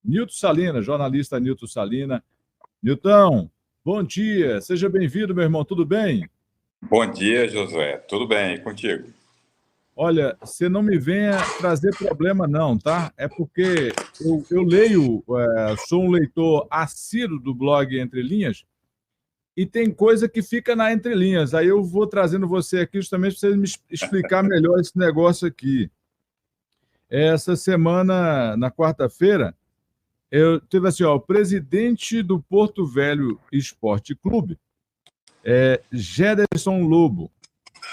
Nilton Salina, jornalista Nilton Salina. Nilton, bom dia, seja bem-vindo, meu irmão, tudo bem? Bom dia, Josué. Tudo bem, e contigo? Olha, você não me venha trazer problema não, tá? É porque eu leio, sou um leitor assíduo do blog Entre Linhas, e tem coisa que fica na Entre Linhas. Aí eu vou trazendo você aqui justamente para você me explicar melhor esse negócio aqui. Essa semana, na quarta-feira, eu teve assim, ó, o presidente do Porto Velho Esporte Clube, Gederson Lobo,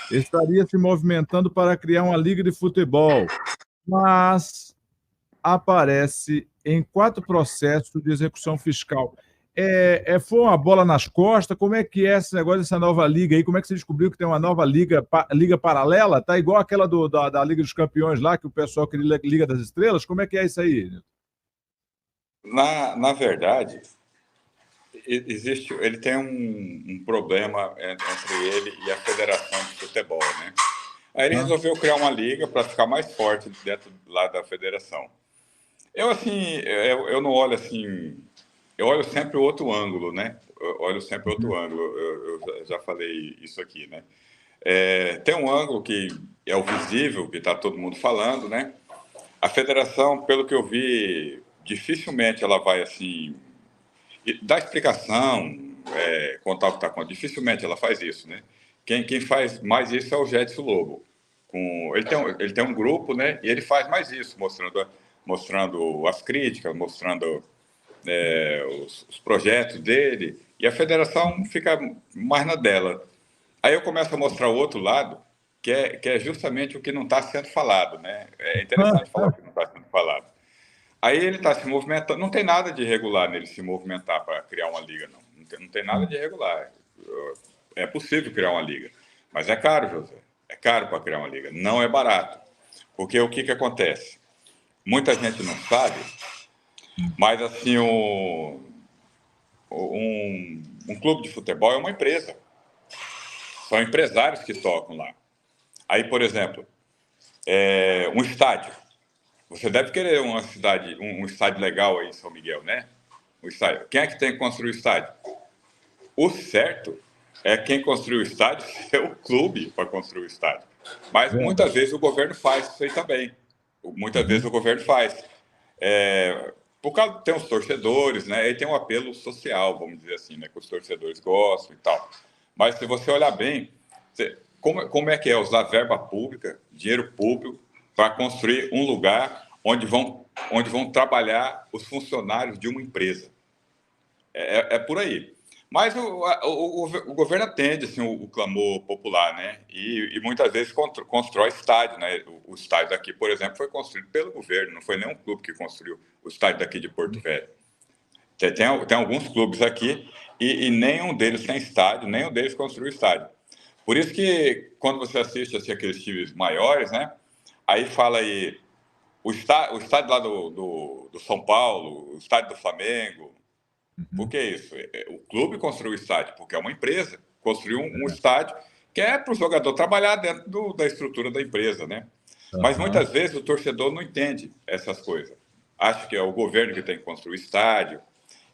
estaria se movimentando para criar uma liga de futebol, mas aparece em 4 processos de execução fiscal. Foi uma bola nas costas? Como é que é esse negócio dessa nova liga aí? Como é que você descobriu que tem uma nova liga paralela? Tá igual aquela da Liga dos Campeões lá, que o pessoal queria Liga das Estrelas? Como é que é isso aí? Na verdade, ele tem um problema entre ele e a Federação de Futebol, né? Aí ele resolveu criar uma liga para ficar mais forte dentro lá da federação. Eu não olho assim, eu olho sempre o outro ângulo, né? Eu olho sempre outro ângulo, eu já falei isso aqui, né? Tem um ângulo que é o visível, que está todo mundo falando, né? A federação, pelo que eu vi, dificilmente ela vai assim dar explicação, contar o que está acontecendo. Dificilmente ela faz isso, né? Quem faz mais isso é o Gedson Lobo. Ele tem um grupo, né? E ele faz mais isso, mostrando as críticas, mostrando os projetos dele. E a federação fica mais na dela. Aí eu começo a mostrar o outro lado, que é justamente o que não está sendo falado, né? É interessante falar o que não está sendo falado. Aí ele está se movimentando, não tem nada de irregular nele se movimentar para criar uma liga, não. Não tem nada de irregular. É possível criar uma liga, mas é caro, José. É caro para criar uma liga, não é barato. Porque o que acontece? Muita gente não sabe, mas assim, um clube de futebol é uma empresa. São empresários que tocam lá. Aí, por exemplo, um estádio. Você deve querer um estádio legal aí em São Miguel, né? O estádio. Quem é que tem que construir o estádio? O certo é quem construiu o estádio ser o clube para construir o estádio. Mas muitas vezes o governo faz isso aí também. Muitas vezes o governo faz. Por causa tem os torcedores, né? E tem um apelo social, vamos dizer assim, né? Que os torcedores gostam e tal. Mas se você olhar bem, como é que é usar verba pública, dinheiro público, para construir um lugar onde vão trabalhar os funcionários de uma empresa? É por aí. Mas o governo atende assim, o clamor popular, né? E muitas vezes constrói estádio, né? O estádio daqui, por exemplo, foi construído pelo governo, não foi nenhum clube que construiu o estádio daqui de Porto Velho. Tem alguns clubes aqui e nenhum deles tem estádio, nenhum deles construiu estádio. Por isso que quando você assiste assim, aqueles times maiores, né? Aí fala aí o estádio lá do São Paulo, o estádio do Flamengo. Por que isso? O clube construiu o estádio, porque é uma empresa. Construiu um estádio que é para o jogador trabalhar dentro da estrutura da empresa, né? Mas muitas vezes o torcedor não entende essas coisas. Acha que é o governo que tem que construir estádio.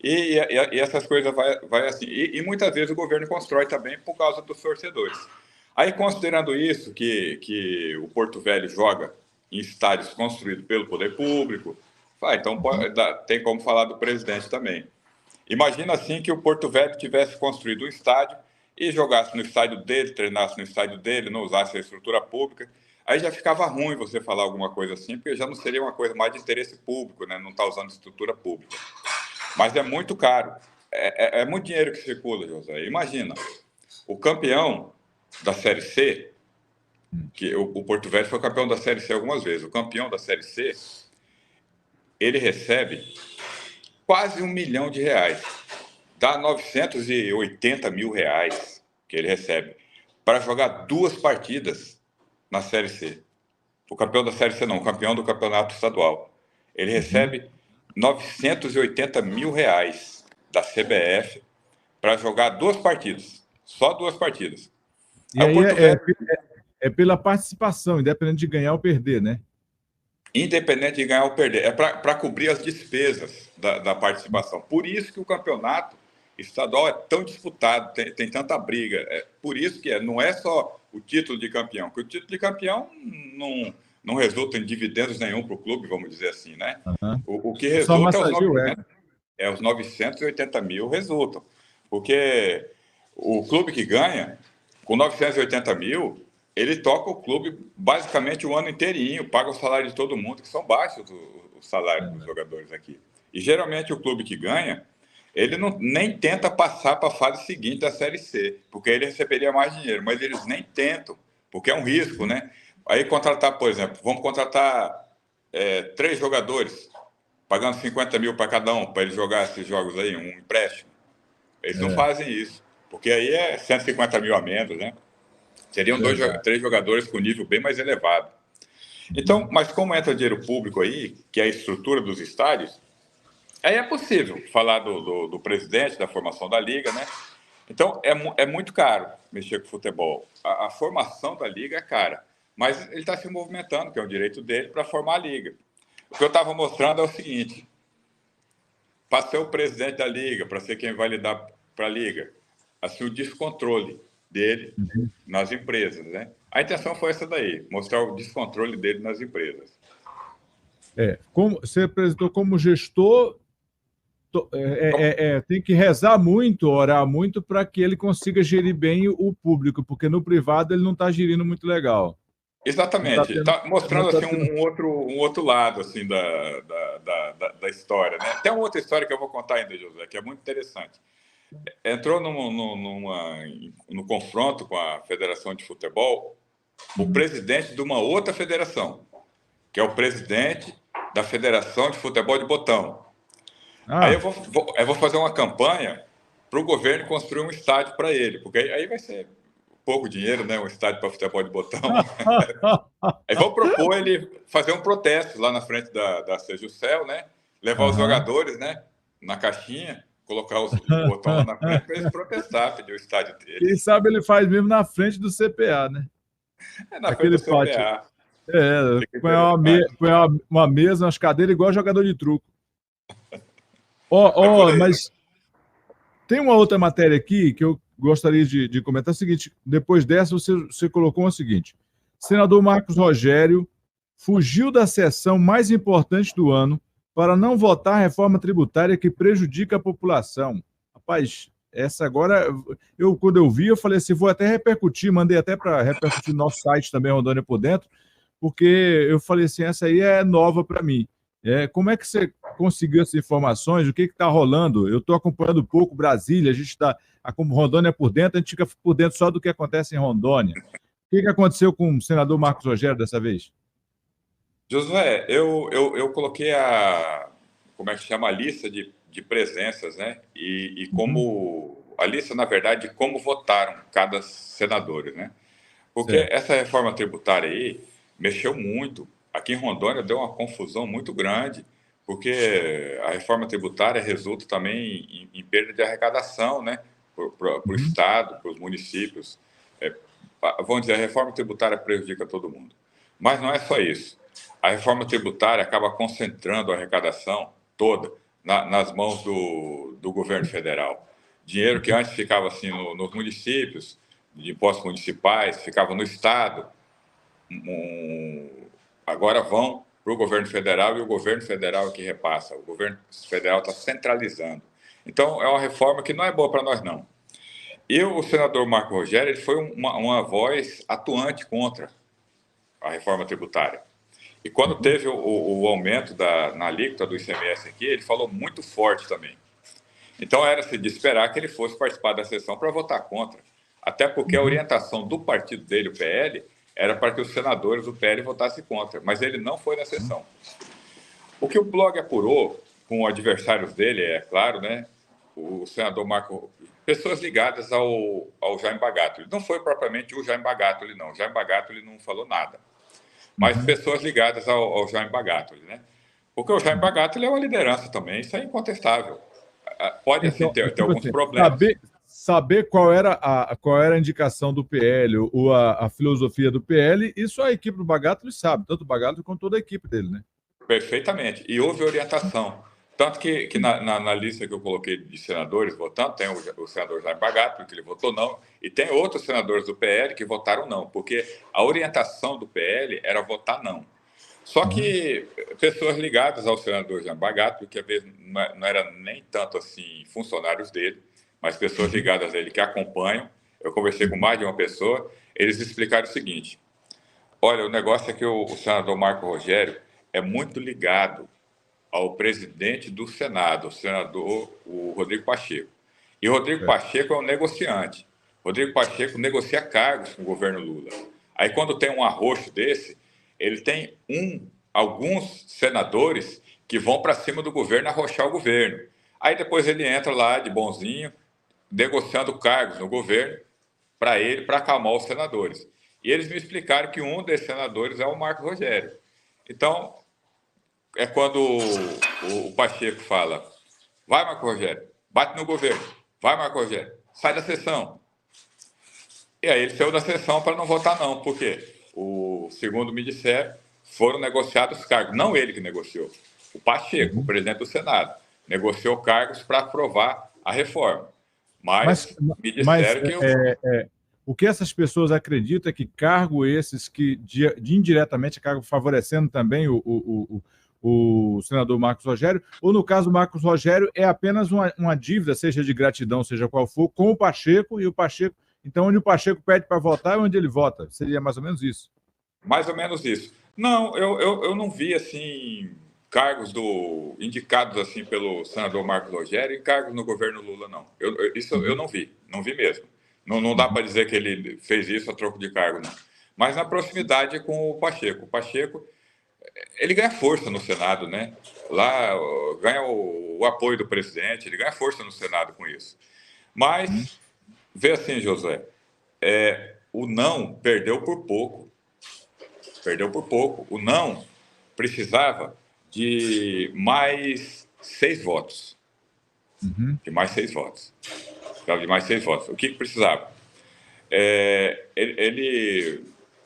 E essas coisas vai assim. E muitas vezes o governo constrói também por causa dos torcedores. Aí, considerando isso, que o Porto Velho joga em estádios construídos pelo poder público, então tem como falar do presidente também. Imagina assim que o Porto Velho tivesse construído um estádio e jogasse no estádio dele, treinasse no estádio dele, não usasse a estrutura pública. Aí já ficava ruim você falar alguma coisa assim, porque já não seria uma coisa mais de interesse público, né? Não está usando estrutura pública. Mas é muito caro. É muito dinheiro que circula, José. Imagina, o campeão da Série C, que o Porto Velho foi campeão da Série C algumas vezes, o campeão da Série C, ele recebe quase R$ 1 milhão. Dá 980 mil reais que ele recebe para jogar 2 partidas na Série C. O campeão da Série C não, o campeão do campeonato estadual. Ele recebe 980 mil reais da CBF para jogar 2 partidas. Só 2 partidas. E aí pela participação, independente de ganhar ou perder, né? independente de ganhar ou perder. É para cobrir as despesas da participação. Por isso que o campeonato estadual é tão disputado, tem tanta briga. É por isso que não é só o título de campeão, porque o título de campeão não resulta em dividendos nenhum para o clube, vamos dizer assim, né? Uhum. O que Só resulta massageia o ego. os 980 mil resultam. Porque o clube que ganha, com 980 mil, ele toca o clube basicamente o ano inteirinho, paga o salário de todo mundo, que são baixos os salários dos jogadores aqui. E geralmente o clube que ganha, ele nem tenta passar para a fase seguinte da Série C, porque ele receberia mais dinheiro, mas eles nem tentam, porque é um risco, né? Aí contratar, por exemplo, vamos contratar 3 jogadores, pagando 50 mil para cada um, para eles jogar esses jogos aí, um empréstimo. Eles não fazem isso, porque aí é 150 mil a menos, né? Seriam 3 jogadores com nível bem mais elevado. Então, mas como entra dinheiro público aí, que é a estrutura dos estádios, aí é possível falar do presidente, da formação da liga, né? Então, é muito caro mexer com futebol. A formação da liga é cara, mas ele está se movimentando, que é o direito dele, para formar a liga. O que eu estava mostrando é o seguinte: para ser o presidente da liga, para ser quem vai lidar para a liga, assim, o descontrole dele nas empresas, né? A intenção foi essa daí, mostrar o descontrole dele nas empresas. Como você apresentou como gestor, tem que rezar muito, orar muito para que ele consiga gerir bem o público, porque no privado ele não está gerindo muito legal. Exatamente. Está mostrando assim, um outro lado assim, da história, né? Tem uma outra história que eu vou contar ainda, José, que é muito interessante. Entrou no confronto com a Federação de Futebol o presidente de uma outra federação, que é o presidente da Federação de Futebol de Botão. Aí eu vou fazer uma campanha para o governo construir um estádio para ele, porque aí vai ser pouco dinheiro, né? Um estádio para futebol de botão. Aí vou propor ele fazer um protesto lá na frente da Sejusel, né? Levar os jogadores, né? Na caixinha, colocar os botões lá na frente para eles protestar, pedir o estádio dele. Quem sabe ele faz mesmo na frente do CPA, né? Na frente do CPA. Põe uma mesa, umas cadeiras igual jogador de truco. Mas tem uma outra matéria aqui que eu gostaria de comentar. O seguinte: depois dessa, você colocou o seguinte: senador Marcos Rogério fugiu da sessão mais importante do ano para não votar a reforma tributária que prejudica a população. Rapaz, essa agora, quando eu vi, eu falei assim, vou até repercutir, mandei até para repercutir no nosso site também, Rondônia por Dentro, porque eu falei assim, essa aí é nova para mim. Como é que você conseguiu essas informações? O que está rolando? Eu estou acompanhando um pouco Brasília, a gente está, como Rondônia por Dentro, a gente fica por dentro só do que acontece em Rondônia. O que aconteceu com o senador Marcos Rogério dessa vez? Josué, eu coloquei como é que chama, a lista de presenças, né? E como a lista, na verdade, de como votaram cada senador, né? Porque essa reforma tributária aí mexeu muito. Aqui em Rondônia deu uma confusão muito grande, porque a reforma tributária resulta também em perda de arrecadação, né? Para o Estado, para os municípios. Vamos dizer, a reforma tributária prejudica todo mundo. Mas não é só isso. A reforma tributária acaba concentrando a arrecadação toda nas mãos do governo federal. Dinheiro que antes ficava assim nos municípios, de impostos municipais, ficava no Estado, agora vão para o governo federal e o governo federal é que repassa. O governo federal está centralizando. Então, é uma reforma que não é boa para nós, não. E o senador Marco Rogério ele foi uma voz atuante contra a reforma tributária. E quando teve o aumento na alíquota do ICMS aqui, ele falou muito forte também. Então, era-se de esperar que ele fosse participar da sessão para votar contra. Até porque a orientação do partido dele, o PL, era para que os senadores do PL votassem contra. Mas ele não foi na sessão. O que o blog apurou com adversários dele, é claro, né? O senador Marco... Pessoas ligadas ao Jaime Bagatoli. Não foi propriamente o Jaime Bagatoli, não. O Jaime Bagatoli não falou nada. Mas pessoas ligadas ao Jaime Bagatoli, né? Porque o Jaime Bagatoli é uma liderança também, isso é incontestável. Pode, assim, ter alguns problemas. saber qual era a indicação do PL ou a filosofia do PL, isso a equipe do Bagatro sabe, tanto o Bagatro quanto toda a equipe dele, né? Perfeitamente. E houve orientação. Tanto que na lista que eu coloquei de senadores votando, tem o senador Jaime Bagatro, que ele votou não, e tem outros senadores do PL que votaram não, porque a orientação do PL era votar não. Só que pessoas ligadas ao senador Jaime Bagatro, que às vezes não era nem tanto assim funcionários dele, mas pessoas ligadas a ele que acompanham, eu conversei com mais de uma pessoa, eles explicaram o seguinte: olha, o negócio é que o senador Marco Rogério é muito ligado ao presidente do Senado, o senador o Rodrigo Pacheco. E o Rodrigo Pacheco é um negociante. O Rodrigo Pacheco negocia cargos com o governo Lula. Aí, quando tem um arroxo desse, ele tem alguns senadores que vão para cima do governo arrochar o governo. Aí, depois ele entra lá de bonzinho, negociando cargos no governo para ele, para acalmar os senadores. E eles me explicaram que um desses senadores é o Marco Rogério. Então, é quando o Pacheco fala: vai, Marco Rogério, bate no governo, vai, Marco Rogério, sai da sessão. E aí ele saiu da sessão para não votar não, porque, segundo me disseram, foram negociados cargos. Não ele que negociou, o Pacheco, o presidente do Senado, negociou cargos para aprovar a reforma. Mas me disseram que... o que essas pessoas acreditam é que cargo esses que indiretamente acabam favorecendo também o senador Marcos Rogério, ou no caso do Marcos Rogério é apenas uma dívida, seja de gratidão, seja qual for, com o Pacheco, e o Pacheco, então onde o Pacheco pede para votar é onde ele vota, seria mais ou menos isso? Mais ou menos isso. Não, eu não vi assim cargos indicados assim pelo senador Marcos Rogério e cargos no governo Lula, não. Isso eu não vi mesmo. Não dá para dizer que ele fez isso a troco de cargo, não. Mas na proximidade com o Pacheco. O Pacheco, ele ganha força no Senado, né? Lá ganha o apoio do presidente, ele ganha força no Senado com isso. Mas, vê assim, Josué, o não perdeu por pouco. Perdeu por pouco. O não precisava de mais 6 votos. De mais 6 votos. Precisava de mais 6 votos. O que precisava? Ele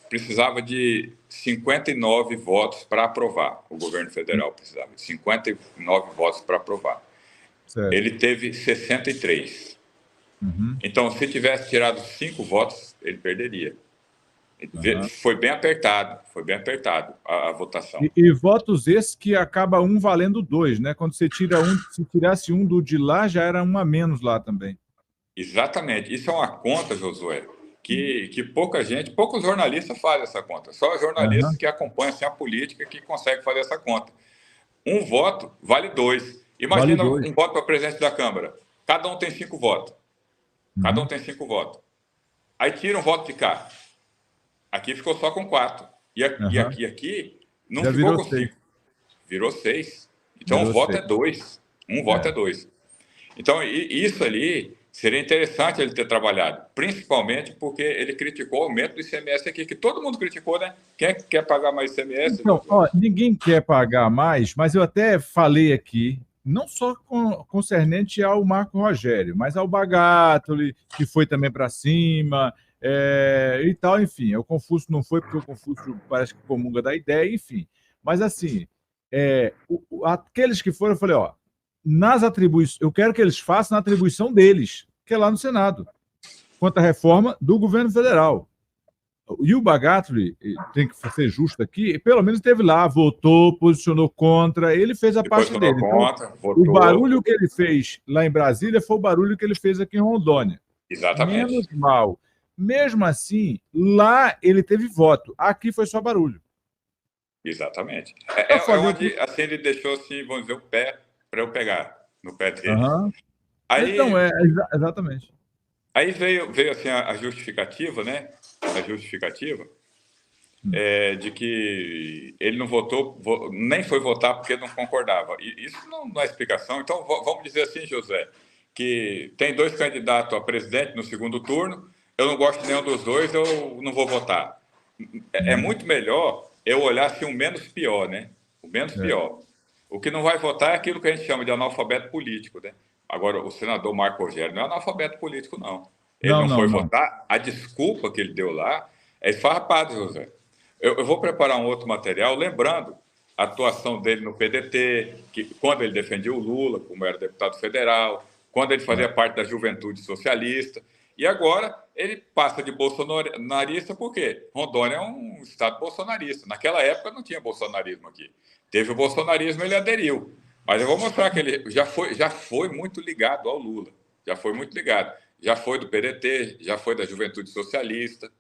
precisava de 59 votos para aprovar. O governo federal precisava de 59 votos para aprovar. Certo. Ele teve 63. Então, se tivesse tirado 5 votos, ele perderia. Foi bem apertado a votação. E votos esses que acaba um valendo 2, né? Quando você tira se tirasse um do de lá, já era um a menos lá também. Exatamente. Isso é uma conta, Josué, que poucos jornalistas fazem essa conta. Só jornalistas que acompanham assim, a política que conseguem fazer essa conta. Um voto vale 2. Imagina um voto para presidente da Câmara. Cada um tem 5 votos. Cada um tem 5 votos. Aí tira um voto de cá. Aqui ficou só com 4. E aqui não já ficou com 5. Virou 6. Então o voto é 2. Um voto é 2. Então isso ali seria interessante ele ter trabalhado, principalmente porque ele criticou o aumento do ICMS aqui, que todo mundo criticou, né? Quem é que quer pagar mais ICMS? Então, ninguém quer pagar mais, mas eu até falei aqui, não só concernente ao Marco Rogério, mas ao Bagatoli, que foi também para cima, e tal, enfim. O Confúcio não foi, porque o Confúcio parece que comunga da ideia, enfim. Mas, assim, aqueles que foram, eu falei, nas atribuições, eu quero que eles façam na atribuição deles, que é lá no Senado, quanto à reforma do governo federal. E o Bagatoli, tem que ser justo aqui, pelo menos esteve lá, votou, posicionou contra, ele fez a parte dele. Então, o barulho que ele fez lá em Brasília foi o barulho que ele fez aqui em Rondônia. Exatamente. Menos mal. Mesmo assim, lá ele teve voto. Aqui foi só barulho. Exatamente. Onde assim, ele deixou, assim, vamos dizer, o pé para eu pegar no pé dele. Aí, então, exatamente. Aí veio assim, a justificativa, né? A justificativa de que ele não votou, nem foi votar porque não concordava. E isso não é explicação. Então, vamos dizer assim, José, que tem 2 candidatos a presidente no segundo turno, eu não gosto de nenhum dos 2, eu não vou votar. É muito melhor eu olhar assim, o menos pior, né? O menos pior. O que não vai votar é aquilo que a gente chama de analfabeto político, né? Agora, o senador Marco Rogério não é analfabeto político, não. Ele Não, não não, foi não. votar. A desculpa que ele deu lá é esfarrapada, José. Eu vou preparar um outro material, lembrando a atuação dele no PDT, que, quando ele defendia o Lula, como era deputado federal, quando ele fazia parte da Juventude Socialista. E agora ele passa de bolsonarista por quê? Rondônia é um estado bolsonarista. Naquela época não tinha bolsonarismo aqui. Teve o bolsonarismo, ele aderiu. Mas eu vou mostrar que ele já foi muito ligado ao Lula. Já foi muito ligado. Já foi do PDT, já foi da Juventude Socialista.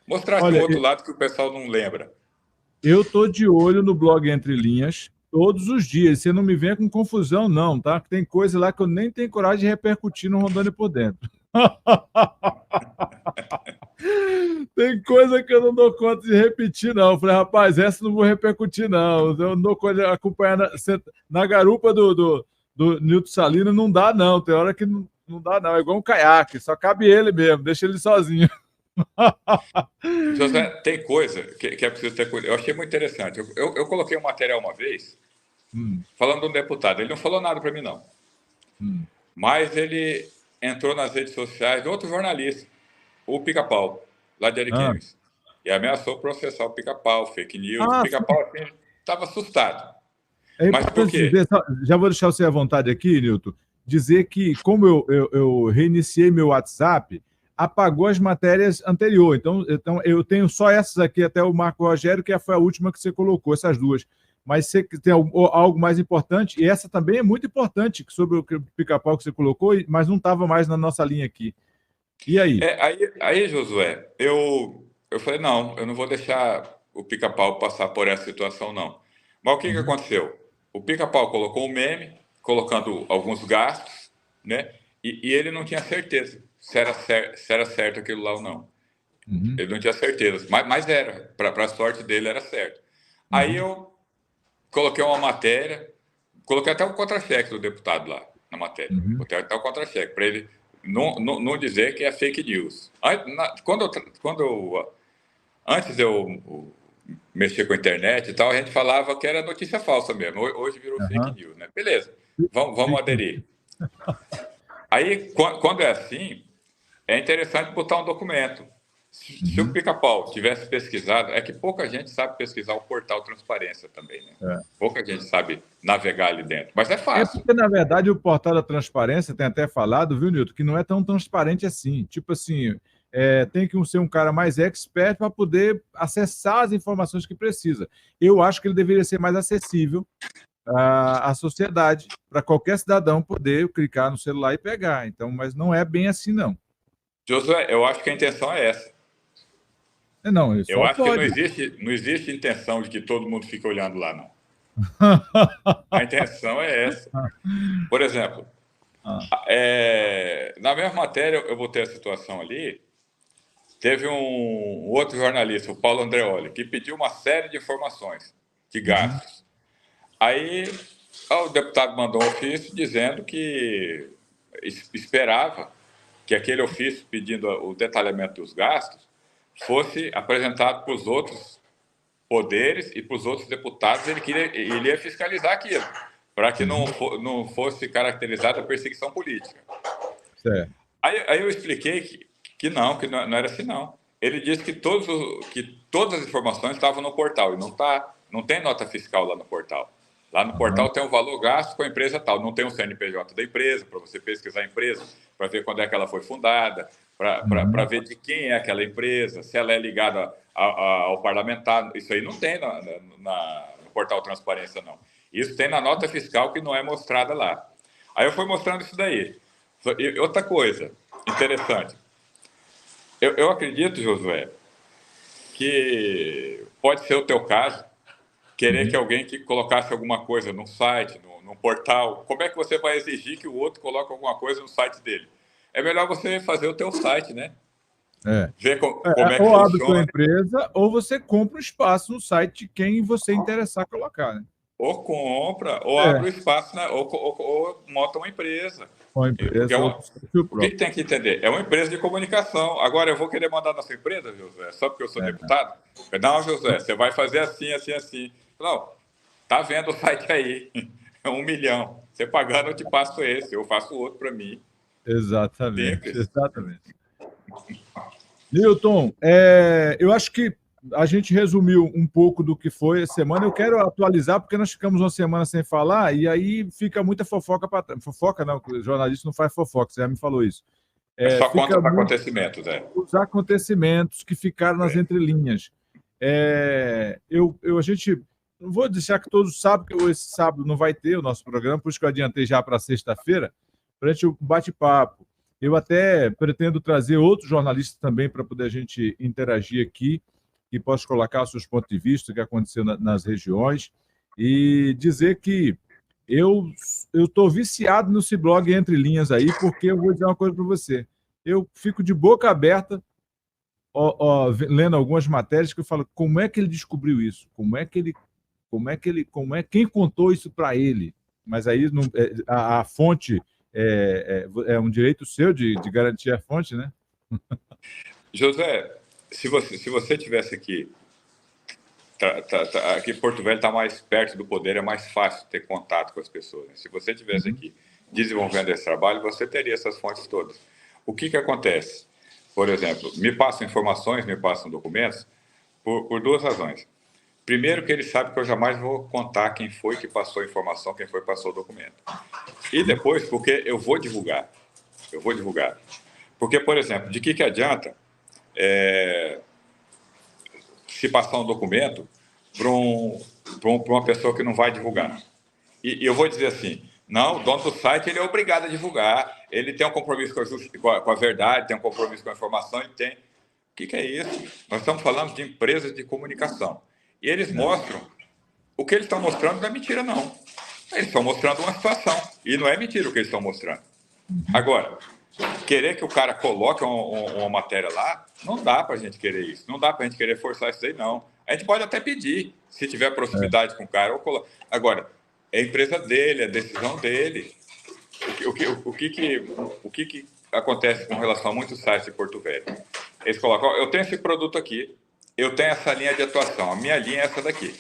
Mostrar aqui um Olha, outro lado que o pessoal não lembra. eu tô de olho no blog Entre Linhas todos os dias. Você não me venha com confusão, não, tá? Tem coisa lá que eu nem tenho coragem de repercutir no Rondônia por dentro. Tem coisa que eu não dou conta de repetir, não. Eu falei, rapaz, essa eu não vou repercutir, não. Eu não dou conta de acompanhar na garupa do Nilton Salino, não dá, não. Tem hora que não dá, não. É igual um caiaque, só cabe ele mesmo, deixa ele sozinho. José, tem coisa que é preciso ter cuidado. Eu achei muito interessante. Eu coloquei um material uma vez, falando de um deputado. Ele não falou nada para mim, não. Mas ele entrou nas redes sociais de outro jornalista, o Pica-Pau, lá de Ariquemes. E ameaçou processar o Pica-Pau, fake news. O Pica-Pau estava assustado. É Mas por quê? dizer, já vou deixar você à vontade aqui, Nilton, dizer que, como eu reiniciei meu WhatsApp, apagou as matérias anteriores. Então, eu tenho só essas aqui, até o Marco Rogério, que foi a última que você colocou, essas duas. Mas você tem algo mais importante, e essa também é muito importante, sobre o Pica-Pau que você colocou, mas não estava mais na nossa linha aqui. E aí? Aí, Josué, eu falei, não, eu não vou deixar o Pica-Pau passar por essa situação, não. Mas o que aconteceu? O Pica-Pau colocou um meme, colocando alguns gastos, né? E ele não tinha certeza se era certo aquilo lá ou não. Ele não tinha certeza, mas era. Para a sorte dele, era certo. Aí eu coloquei uma matéria, coloquei até o contra-cheque do deputado lá na matéria. Botei até o contra-cheque, para ele não dizer que é fake news. Antes de eu mexer com a internet e tal, a gente falava que era notícia falsa mesmo. Hoje virou fake news, né? Beleza, vamos aderir. Aí, quando é assim, é interessante botar um documento. Se o Pica-Pau tivesse pesquisado, é que pouca gente sabe pesquisar o portal Transparência também, né? Pouca gente sabe navegar ali dentro, mas é fácil. É porque, na verdade, o portal da Transparência tem até falado, viu, Nilton, que não é tão transparente assim. Tipo assim, tem que ser um cara mais expert para poder acessar as informações que precisa. Eu acho que ele deveria ser mais acessível à sociedade, para qualquer cidadão poder clicar no celular e pegar. Então, mas não é bem assim, não. Josué, eu acho que a intenção é essa. Não, eu acho que não existe intenção de que todo mundo fique olhando lá, não. A intenção é essa. Por exemplo, na mesma matéria, eu botei a situação ali, teve um outro jornalista, o Paulo Andreoli, que pediu uma série de informações de gastos. Aí o deputado mandou um ofício dizendo que esperava que aquele ofício pedindo o detalhamento dos gastos fosse apresentado para os outros poderes e para os outros deputados. Ele ia fiscalizar aquilo, para que não fosse caracterizada a perseguição política. Certo. Aí eu expliquei que não era assim, não. Ele disse que todas as informações estavam no portal, e não tem nota fiscal lá no portal. Lá no portal tem um valor gasto com a empresa tal, não tem um CNPJ da empresa, para você pesquisar a empresa, para ver quando é que ela foi fundada, para ver de quem é aquela empresa, se ela é ligada ao parlamentar. Isso aí não tem no portal Transparência, não. Isso tem na nota fiscal, que não é mostrada lá. Aí eu fui mostrando isso daí. E outra coisa interessante, eu acredito, Josué, que pode ser o teu caso, querer que alguém que colocasse alguma coisa num site, num portal. Como é que você vai exigir que o outro coloque alguma coisa no site dele? É melhor você fazer o teu site, né? Ver como é que ou funciona. abre sua empresa, ou você compra um espaço no site de quem você interessar colocar, né? Ou compra, ou abre o espaço, né? ou monta uma empresa. Uma empresa, o que tem que entender? É uma empresa de comunicação. Agora, eu vou querer mandar na sua empresa, José, só porque eu sou deputado? Não, José, você vai fazer assim, assim, assim. Não, tá vendo o site aí, é 1 milhão. Você pagando, eu te passo esse, eu faço outro para mim. Exatamente, Simples. exatamente. Newton, eu acho que a gente resumiu um pouco do que foi a semana. Eu quero atualizar, porque nós ficamos uma semana sem falar, e aí fica muita fofoca para trás. Fofoca não, o jornalista não faz fofoca, você já me falou isso. Só conta os acontecimentos, Os acontecimentos que ficaram nas entrelinhas. A gente não vou deixar que todos sabem que esse sábado não vai ter o nosso programa, por isso que eu adiantei já para sexta-feira, para a gente bate-papo. Eu até pretendo trazer outros jornalistas também para poder a gente interagir aqui e posso colocar os seus pontos de vista, o que aconteceu nas regiões, e dizer que eu estou viciado nesse blog Entre Linhas aí, porque eu vou dizer uma coisa para você. Eu fico de boca aberta lendo algumas matérias que eu falo, como é que ele descobriu isso? Quem contou isso para ele? Mas aí a fonte é um direito seu de garantir a fonte, né? José, se você tivesse aqui, aqui Porto Velho está mais perto do poder, é mais fácil ter contato com as pessoas. Né? Se você tivesse aqui desenvolvendo esse trabalho, você teria essas fontes todas. O que acontece? Por exemplo, me passam informações, me passam documentos por duas razões. Primeiro, que ele sabe que eu jamais vou contar quem foi que passou a informação, quem foi que passou o documento. E depois, porque eu vou divulgar. Porque, por exemplo, de que adianta se passar um documento para uma pessoa que não vai divulgar? E eu vou dizer assim, não, o dono do site ele é obrigado a divulgar, ele tem um compromisso com a verdade, tem um compromisso com a informação, ele tem... O que é isso? Nós estamos falando de empresas de comunicação. E eles mostram... O que eles estão mostrando não é mentira, não. Eles estão mostrando uma situação. E não é mentira o que eles estão mostrando. Agora, querer que o cara coloque uma matéria lá, não dá para a gente querer isso. Não dá para a gente querer forçar isso aí, não. A gente pode até pedir, se tiver proximidade com o cara. Agora, é a empresa dele, é a decisão dele. O que acontece com relação a muitos sites de Porto Velho? Eles colocam, eu tenho esse produto aqui, eu tenho essa linha de atuação, a minha linha é essa daqui.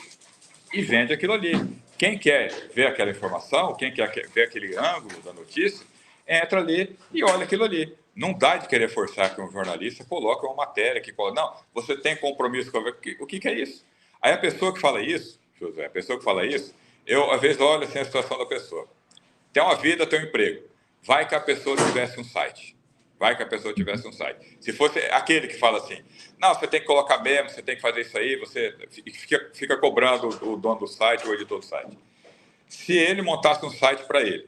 E vende aquilo ali. Quem quer ver aquela informação, quem quer ver aquele ângulo da notícia, entra ali e olha aquilo ali. Não dá de querer forçar que um jornalista coloque uma matéria que coloca, não, você tem compromisso com... O que é isso? Aí a pessoa que fala isso, José, eu às vezes olho assim a situação da pessoa. Tem uma vida, tem um emprego. Vai que a pessoa tivesse um site. Se fosse aquele que fala assim, não, você tem que colocar mesmo, você tem que fazer isso aí, você fica cobrando o dono do site, o editor do site. Se ele montasse um site para ele,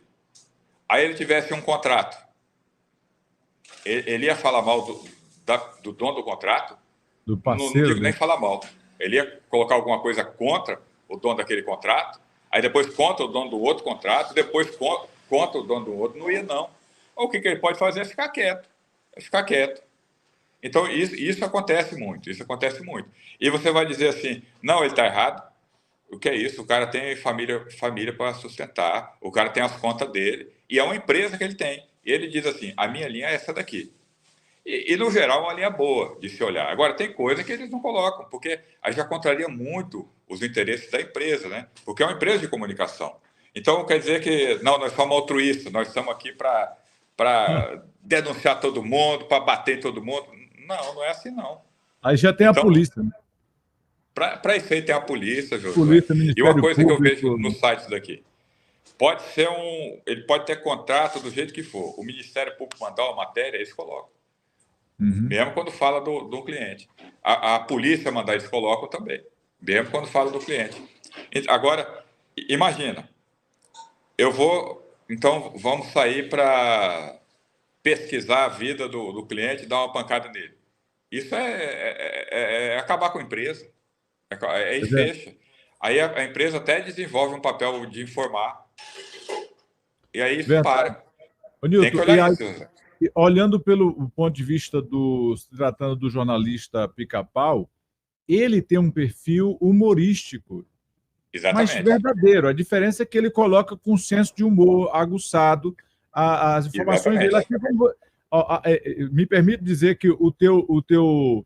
aí ele tivesse um contrato, ele ia falar mal do dono do contrato? Do parceiro, não digo nem falar mal. Ele ia colocar alguma coisa contra o dono daquele contrato, aí depois contra o dono do outro contrato, depois contra o dono do outro, não ia não. O que ele pode fazer é ficar quieto. Então, isso acontece muito. E você vai dizer assim, não, ele está errado. O que é isso? O cara tem família para sustentar, o cara tem as contas dele, e é uma empresa que ele tem. E ele diz assim, a minha linha é essa daqui. E no geral, é uma linha boa de se olhar. Agora, tem coisa que eles não colocam, porque aí já contraria muito os interesses da empresa, né? Porque é uma empresa de comunicação. Então, quer dizer que, não, nós somos altruístas, nós estamos aqui para denunciar todo mundo, para bater em todo mundo. Não é assim, não. Aí já tem a polícia, né? Para isso aí tem a polícia, José. Ministério E uma coisa Público, que eu vejo nos sites daqui, ele pode ter contrato do jeito que for. O Ministério Público mandar uma matéria, eles colocam. Mesmo quando fala do cliente. A polícia mandar, eles colocam também. Mesmo quando fala do cliente. Agora, imagina, então vamos sair para pesquisar a vida do cliente e dar uma pancada nele. Isso é acabar com a empresa. Aí fecha. Aí a empresa até desenvolve um papel de informar. E aí isso para. Nilton, tem que olhar isso. Olhando pelo ponto de vista se tratando do jornalista Pica-Pau, ele tem um perfil humorístico, Exatamente. mas verdadeiro. A diferença é que ele coloca com senso de humor aguçado as informações dele. Aqui, me permite dizer que o teu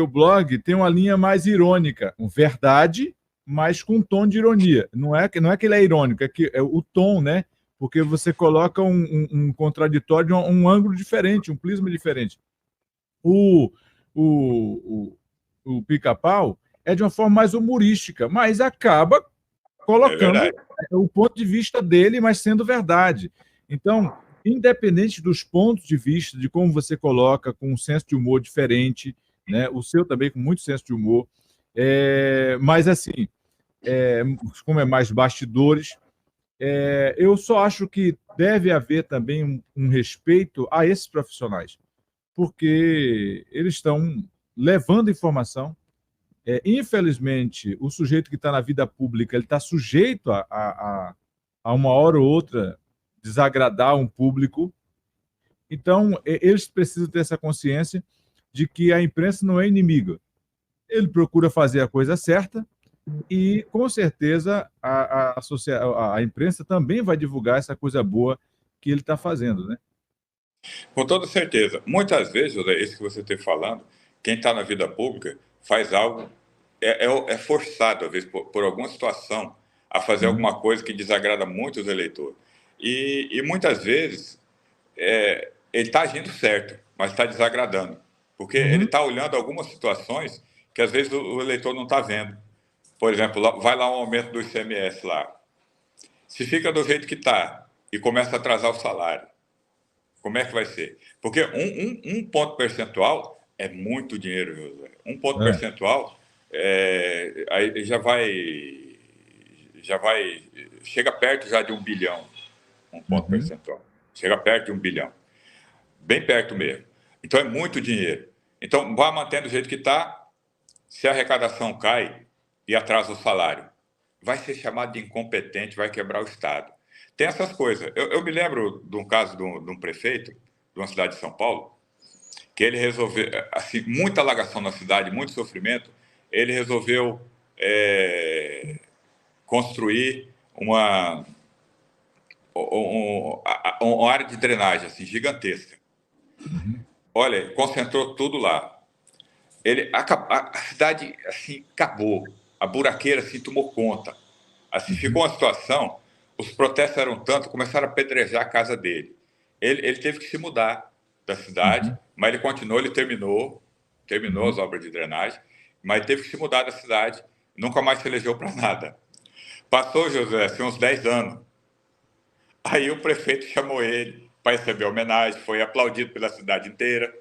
blog tem uma linha mais irônica, verdade, mas com um tom de ironia. Não é que ele é irônico, é que é o tom, né? porque você coloca um contraditório de um ângulo diferente, um prisma diferente. O, o, o Pica-Pau é de uma forma mais humorística, mas acaba colocando o ponto de vista dele, mas sendo verdade. Então, independente dos pontos de vista, de como você coloca, com um senso de humor diferente, né? O seu também com muito senso de humor, mas assim, como é mais bastidores, eu só acho que deve haver também um respeito a esses profissionais, porque eles estão levando informação. Infelizmente, o sujeito que está na vida pública ele está sujeito a uma hora ou outra desagradar um público. Então, eles precisam ter essa consciência de que a imprensa não é inimiga. Ele procura fazer a coisa certa e, com certeza, a imprensa também vai divulgar essa coisa boa que ele está fazendo, né? Com toda certeza. Muitas vezes, José, isso que você está falando, quem está na vida pública faz algo, é forçado, às vezes, por alguma situação, a fazer alguma coisa que desagrada muito os eleitores. E muitas vezes, ele está agindo certo, mas está desagradando. Porque ele está olhando algumas situações que, às vezes, o eleitor não está vendo. Por exemplo, vai lá um aumento do ICMS lá. Se fica do jeito que está e começa a atrasar o salário, como é que vai ser? Porque um ponto percentual é muito dinheiro, José. Um ponto percentual aí chega perto já de 1 bilhão, um ponto percentual. Chega perto de 1 bilhão. Bem perto mesmo. Então é muito dinheiro. Então vai mantendo do jeito que está. Se a arrecadação cai e atrasa o salário, vai ser chamado de incompetente, vai quebrar o Estado. Tem essas coisas. Eu me lembro de um caso de um prefeito de uma cidade de São Paulo, que ele resolveu, assim, muita alagação na cidade, muito sofrimento, ele resolveu construir uma área de drenagem assim, gigantesca. Olha, concentrou tudo lá. A cidade assim, acabou. A buraqueira assim, tomou conta. Assim, ficou uma situação, os protestos eram tanto, começaram a apedrejar a casa dele. Ele teve que se mudar da cidade, mas ele continuou, ele terminou as obras de drenagem, mas teve que se mudar da cidade, nunca mais se elegeu para nada. Passou, José, assim, uns 10 anos. Aí o prefeito chamou ele para receber a homenagem, foi aplaudido pela cidade inteira,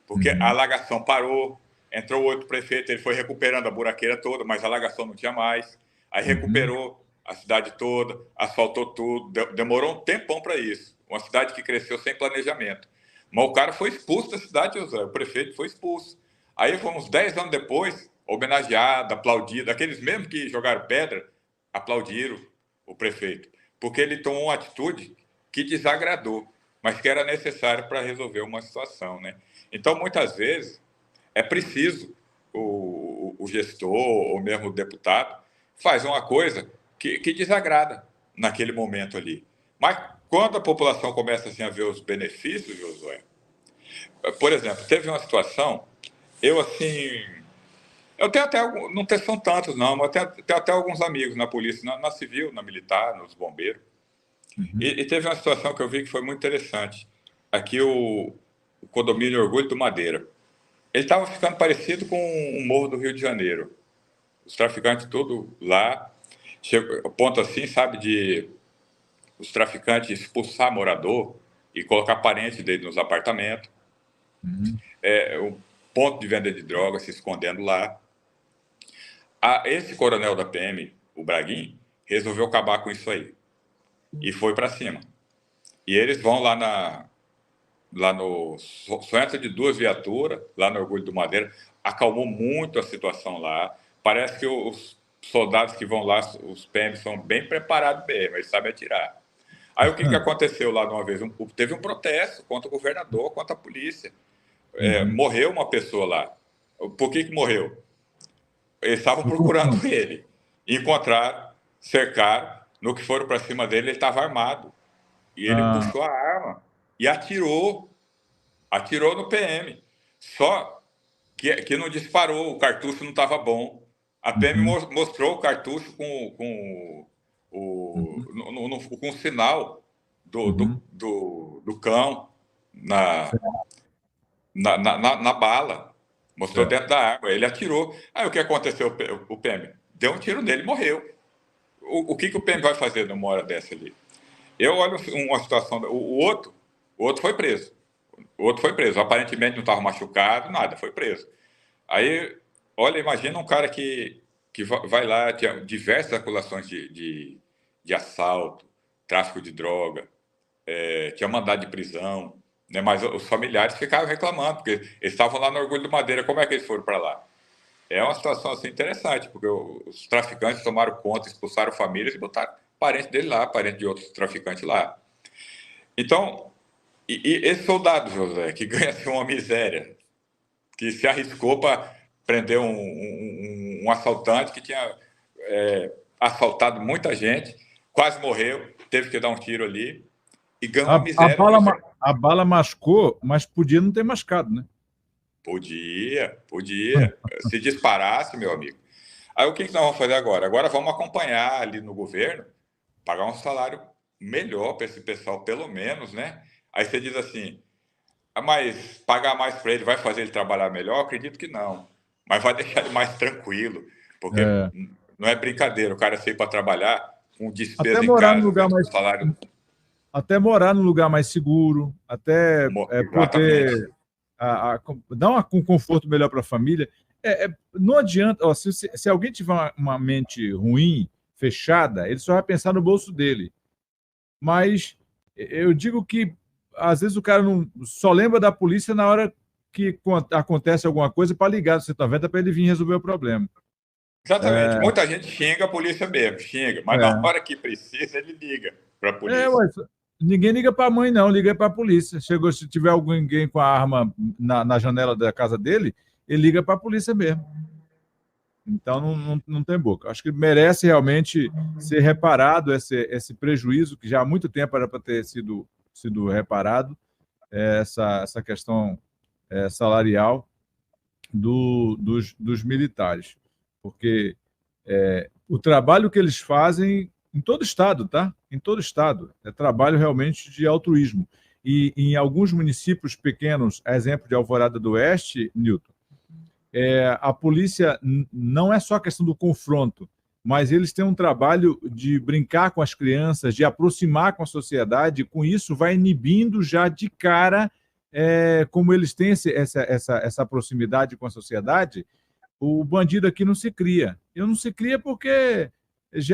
porque a alagação parou, entrou outro prefeito, ele foi recuperando a buraqueira toda, mas a alagação não tinha mais. Aí recuperou a cidade toda, asfaltou tudo, demorou um tempão para isso. Uma cidade que cresceu sem planejamento. Mas o cara foi expulso da cidade, José, o prefeito foi expulso. Aí, uns 10 anos depois, homenageado, aplaudido, aqueles mesmos que jogaram pedra, aplaudiram o prefeito, porque ele tomou uma atitude que desagradou, mas que era necessária para resolver uma situação, né? Então, muitas vezes, é preciso o gestor ou mesmo o deputado faz uma coisa que desagrada naquele momento ali. Mas quando a população começa assim, a ver os benefícios, Josué, por exemplo, teve uma situação, eu tenho até, não são tantos não, mas eu tenho até alguns amigos na polícia, na civil, na militar, nos bombeiros, e teve uma situação que eu vi que foi muito interessante. Aqui o condomínio Orgulho do Madeira, ele estava ficando parecido com o Morro do Rio de Janeiro. Os traficantes todos lá, o ponto assim, sabe, de os traficantes expulsar morador e colocar parente dele nos apartamentos. O ponto de venda de drogas se escondendo lá. Esse coronel da PM, o Braguin, resolveu acabar com isso aí. E foi para cima. E eles vão lá no centro de 2 viaturas, lá no Orgulho do Madeira, acalmou muito a situação lá. Parece que os soldados que vão lá, os PMs, são bem preparados mesmo, eles sabem atirar. Aí o que aconteceu lá de uma vez? Teve um protesto contra o governador, contra a polícia. Morreu uma pessoa lá. Por que morreu? Eles estavam procurando ele. Encontraram, cercaram, no que foram para cima dele, ele estava armado. E ele puxou a arma e atirou no PM. Só que não disparou, o cartucho não estava bom. A PM mostrou o cartucho com o sinal do cão na bala. Mostrou dentro da arma. Ele atirou. Aí o que aconteceu? O PM deu um tiro nele e morreu. O que o PM vai fazer numa hora dessa ali? Eu olho uma situação. O outro foi preso. O outro foi preso. Aparentemente não estava machucado, nada, foi preso. Aí, olha, imagina um cara que vai lá, tinha diversas acusações de assalto, tráfico de droga, tinha mandado de prisão, né? Mas os familiares ficavam reclamando, porque eles estavam lá no Orgulho do Madeira, como é que eles foram para lá? É uma situação assim, interessante, porque os traficantes tomaram conta, expulsaram famílias e botaram parente dele lá, parente de outros traficantes lá. Então, e esse soldado, José, que ganha assim, uma miséria, que se arriscou para prender um assaltante que tinha assaltado muita gente, quase morreu, teve que dar um tiro ali e ganhou uma miséria. A bala machucou, mas podia não ter machucado, né? Podia. Se disparasse, meu amigo. Aí o que nós vamos fazer agora? Agora vamos acompanhar ali no governo, pagar um salário melhor para esse pessoal, pelo menos, né? Aí você diz assim, mas pagar mais para ele vai fazer ele trabalhar melhor? Eu acredito que não. Mas vai deixar ele mais tranquilo, porque não é brincadeira o cara sair para trabalhar com despesa até em morar casa, no lugar mais salário... Até morar num lugar mais seguro, até poder dar um conforto melhor para a família. Não adianta, se alguém tiver uma mente ruim, fechada, ele só vai pensar no bolso dele. Mas eu digo que, às vezes, o cara só lembra da polícia na hora que acontece alguma coisa para ligar do 190 para ele vir resolver o problema. Exatamente. Muita gente xinga a polícia mesmo, mas na hora que precisa, ele liga para a polícia. Mas ninguém liga para a mãe, não, liga para a polícia. Se tiver alguém com a arma na janela da casa dele, ele liga para a polícia mesmo. Então não tem boca. Acho que merece realmente ser reparado esse prejuízo, que já há muito tempo era para ter sido reparado, essa questão salarial dos militares. Porque o trabalho que eles fazem em todo estado, tá? Em todo estado. É trabalho realmente de altruísmo. E em alguns municípios pequenos, exemplo de Alvorada do Oeste, Newton, a polícia não é só a questão do confronto, mas eles têm um trabalho de brincar com as crianças, de aproximar com a sociedade, e com isso vai inibindo já de cara, como eles têm essa proximidade com a sociedade, o bandido aqui não se cria. E não se cria porque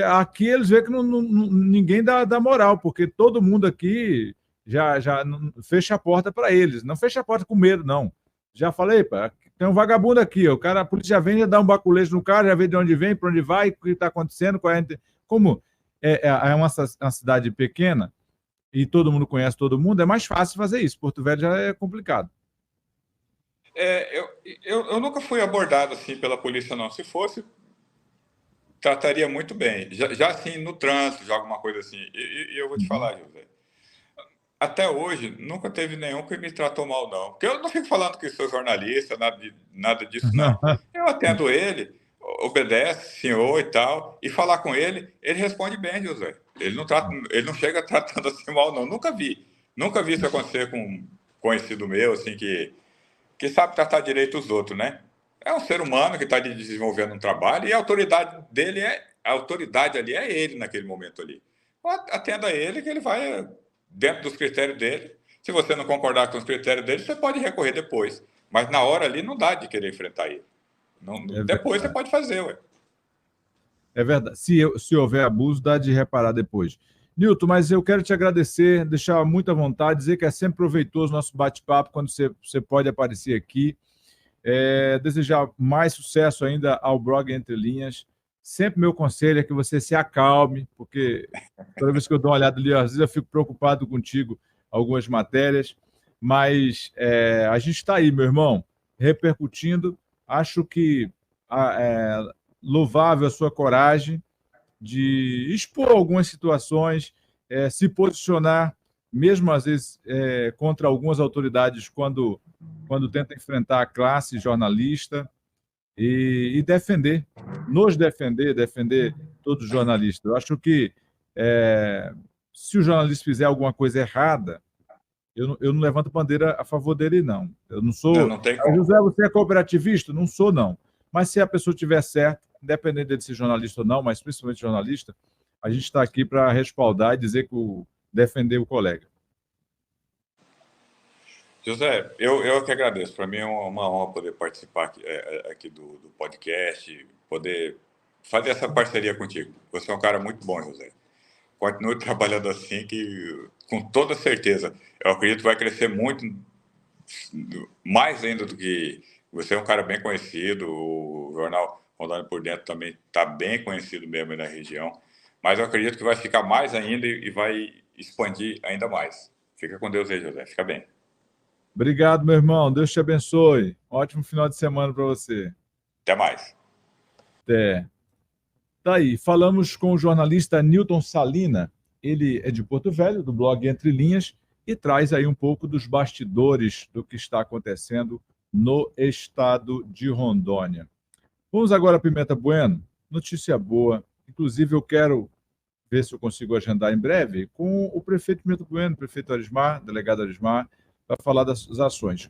aqui eles veem que ninguém dá moral, porque todo mundo aqui já fecha a porta para eles. Não fecha a porta com medo, não. Já falei, pá, tem um vagabundo aqui, a polícia já vem, já dá um baculejo no cara, já vê de onde vem, para onde vai, o que está acontecendo. Como é uma cidade pequena e todo mundo conhece todo mundo, é mais fácil fazer isso. Porto Velho já é complicado. Eu nunca fui abordado assim pela polícia, não. Se fosse, trataria muito bem. Já assim, no trânsito, já alguma coisa assim. E eu vou te falar, José. Até hoje, nunca teve nenhum que me tratou mal, não. Porque eu não fico falando que sou jornalista, nada disso, não. Eu atendo ele, obedece, senhor e tal, e falar com ele, ele responde bem, José. Ele não chega tratando assim mal, não. Nunca vi isso acontecer com um conhecido meu, assim, que sabe tratar direito os outros, né? É um ser humano que está desenvolvendo um trabalho e a autoridade dele a autoridade ali é ele naquele momento ali. Atenda ele que ele vai dentro dos critérios dele. Se você não concordar com os critérios dele, você pode recorrer depois. Mas na hora ali não dá de querer enfrentar ele. Depois você pode fazer, ué. É verdade. Se houver abuso, dá de reparar depois. Newton, mas eu quero te agradecer, deixar muito à vontade, dizer que é sempre proveitoso o nosso bate-papo quando você pode aparecer aqui. Desejar mais sucesso ainda ao blog Entre Linhas. Sempre meu conselho é que você se acalme, porque toda vez que eu dou uma olhada ali, às vezes eu fico preocupado contigo, algumas matérias, mas a gente está aí, meu irmão, repercutindo. Acho que louvável a sua coragem de expor algumas situações, se posicionar, mesmo às vezes contra algumas autoridades quando tenta enfrentar a classe jornalista e defender todos os jornalistas. Eu acho que se o jornalista fizer alguma coisa errada, eu não levanto bandeira a favor dele, não. Eu não sou... Não tem como. José, você é cooperativista? Não sou, não. Mas se a pessoa tiver certo, independente de ser jornalista ou não, mas principalmente jornalista, a gente está aqui para respaldar e dizer que defender o colega. José, eu que agradeço. Para mim é uma honra poder participar aqui do podcast, poder fazer essa parceria contigo. Você é um cara muito bom, José. Continue trabalhando assim, que com toda certeza, eu acredito que vai crescer muito, mais ainda do que... Você é um cara bem conhecido, o jornal Rondônia por Dentro também está bem conhecido mesmo na região, mas eu acredito que vai ficar mais ainda e vai expandir ainda mais. Fica com Deus aí, José. Fica bem. Obrigado, meu irmão. Deus te abençoe. Ótimo final de semana para você. Até mais. Até. Tá aí. Falamos com o jornalista Newton Salina. Ele é de Porto Velho, do blog Entre Linhas, e traz aí um pouco dos bastidores do que está acontecendo no estado de Rondônia. Vamos agora a Pimenta Bueno. Notícia boa. Inclusive, eu quero ver se eu consigo agendar em breve com o prefeito Pimenta Bueno, prefeito Arismar, delegado Arismar, para falar das ações.